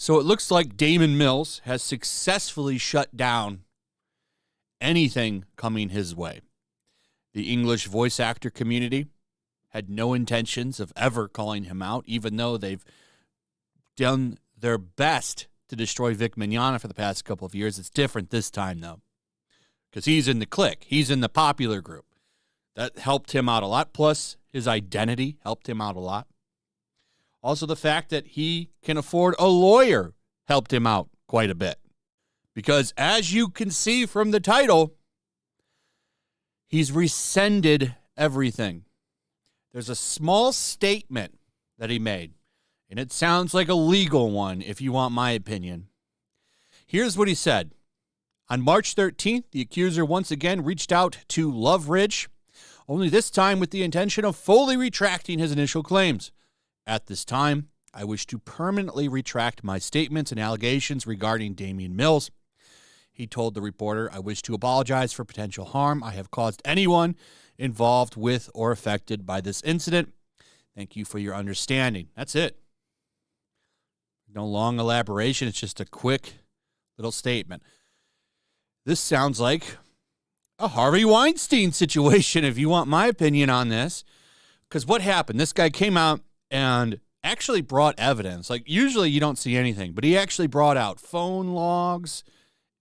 So it looks like Damon Mills has successfully shut down anything coming his way. The English voice actor community had no intentions of ever calling him out, even though they've done their best to destroy Vic Mignogna for the past couple of years. It's different this time, though, because he's in the clique. He's in the popular group. That helped him out a lot. Plus, his identity helped him out a lot. Also, the fact that he can afford a lawyer helped him out quite a bit. Because as you can see from the title, he's rescinded everything. There's a small statement that he made, and it sounds like a legal one, if you want my opinion. Here's what he said. On March 13th, the accuser once again reached out to Love Ridge, only this time with the intention of fully retracting his initial claims. At this time, I wish to permanently retract my statements and allegations regarding Damien Mills. He told the reporter, I wish to apologize for potential harm I have caused anyone involved with or affected by this incident. Thank you for your understanding. That's it. No long elaboration. It's just a quick little statement. This sounds like a Harvey Weinstein situation, if you want my opinion on this. Because what happened? This guy came out and actually brought evidence. Like, usually you don't see anything, but he actually brought out phone logs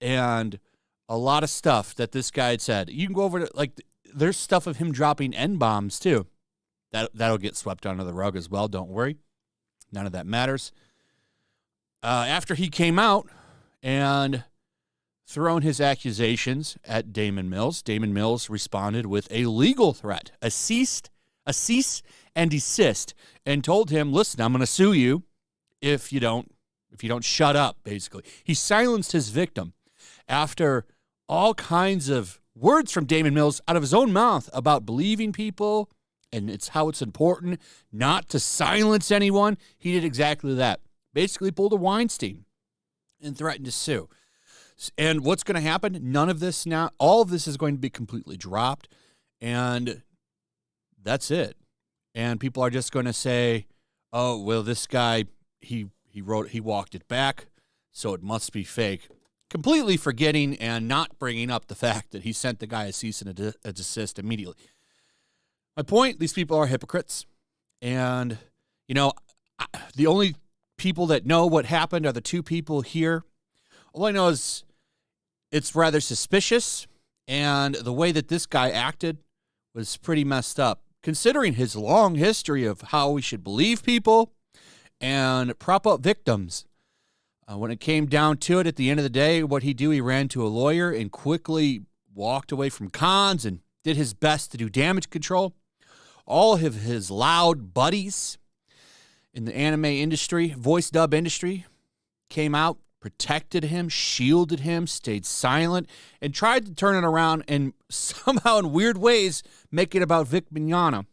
and a lot of stuff that this guy had said. You can go over to, like, there's stuff of him dropping N-bombs, too. That'll get swept under the rug as well. Don't worry. None of that matters. After he came out and thrown his accusations at Damon Mills responded with a legal threat, a cease and desist, and told him, listen, I'm going to sue you if you don't shut up, basically. He silenced his victim after all kinds of words from Damon Mills out of his own mouth about believing people and it's important not to silence anyone. He did exactly that. Basically pulled a Weinstein and threatened to sue. And what's going to happen? None of this now, all of this is going to be completely dropped, and that's it. And people are just going to say, oh, well, this guy, he walked it back, so it must be fake. Completely forgetting and not bringing up the fact that he sent the guy a cease and a desist immediately. My point, these people are hypocrites. And, the only people that know what happened are the two people here. All I know is it's rather suspicious, and the way that this guy acted was pretty messed up, considering his long history of how we should believe people and prop up victims. When it came down to it, at the end of the day, what he ran to a lawyer and quickly walked away from cons and did his best to do damage control. All of his loud buddies in the anime industry, voice dub industry, came out, protected him, shielded him, stayed silent, and tried to turn it around and somehow in weird ways make it about Vic Mignogna.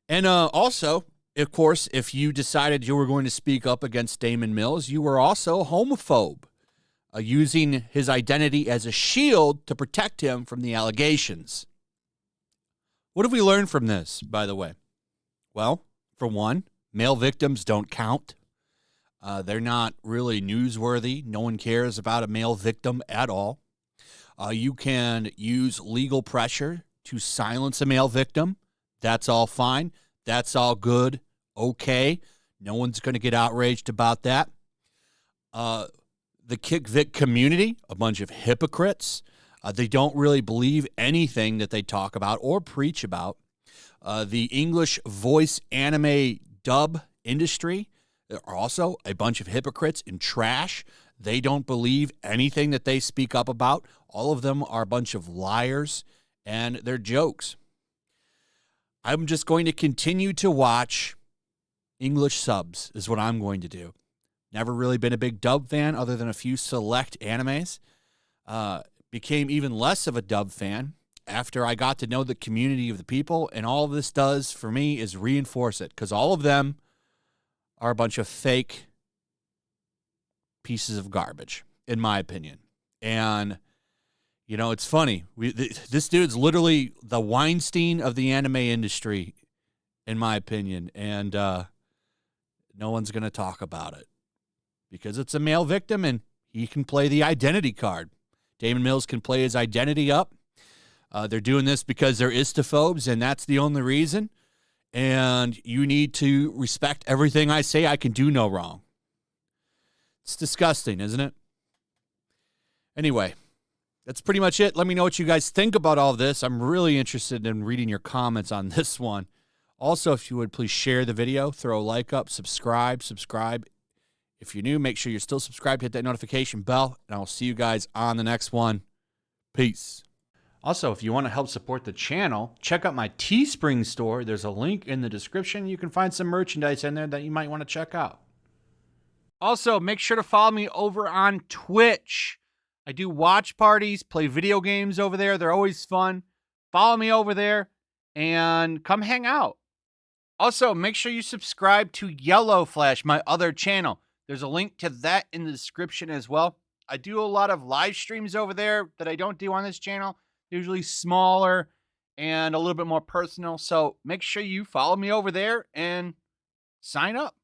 And also, of course, if you decided you were going to speak up against Damon Mills, you were also a homophobe, using his identity as a shield to protect him from the allegations. What have we learned from this, by the way? Well, for one, male victims don't count. They're not really newsworthy. No one cares about a male victim at all. You can use legal pressure to silence a male victim. That's all fine. That's all good. Okay. No one's going to get outraged about that. The Kick Vic community, a bunch of hypocrites. They don't really believe anything that they talk about or preach about. The English voice anime dub industry, there are also a bunch of hypocrites and trash. They don't believe anything that they speak up about. All of them are a bunch of liars, and they're jokes. I'm just going to continue to watch English subs is what I'm going to do. Never really been a big dub fan other than a few select animes. Became even less of a dub fan after I got to know the community of the people, and all this does for me is reinforce it, because all of them are a bunch of fake pieces of garbage, in my opinion. And, it's funny. This dude's literally the Weinstein of the anime industry, in my opinion, and no one's going to talk about it. because it's a male victim and he can play the identity card. Damon Mills can play his identity up. They're doing this because they're istophobes, and that's the only reason. And you need to respect everything I say. I can do no wrong. It's disgusting, isn't it? Anyway, that's pretty much it. Let me know what you guys think about all this. I'm really interested in reading your comments on this one. Also, if you would please share the video, throw a like up, subscribe. If you're new, make sure you're still subscribed, hit that notification bell, and I'll see you guys on the next one. Peace. Also, if you want to help support the channel, check out my Teespring store. There's a link in the description. You can find some merchandise in there that you might want to check out. Also, make sure to follow me over on Twitch. I do watch parties, play video games over there. They're always fun. Follow me over there and come hang out. Also, make sure you subscribe to YellowFlash, my other channel. There's a link to that in the description as well. I do a lot of live streams over there that I don't do on this channel. Usually smaller and a little bit more personal. So make sure you follow me over there and sign up.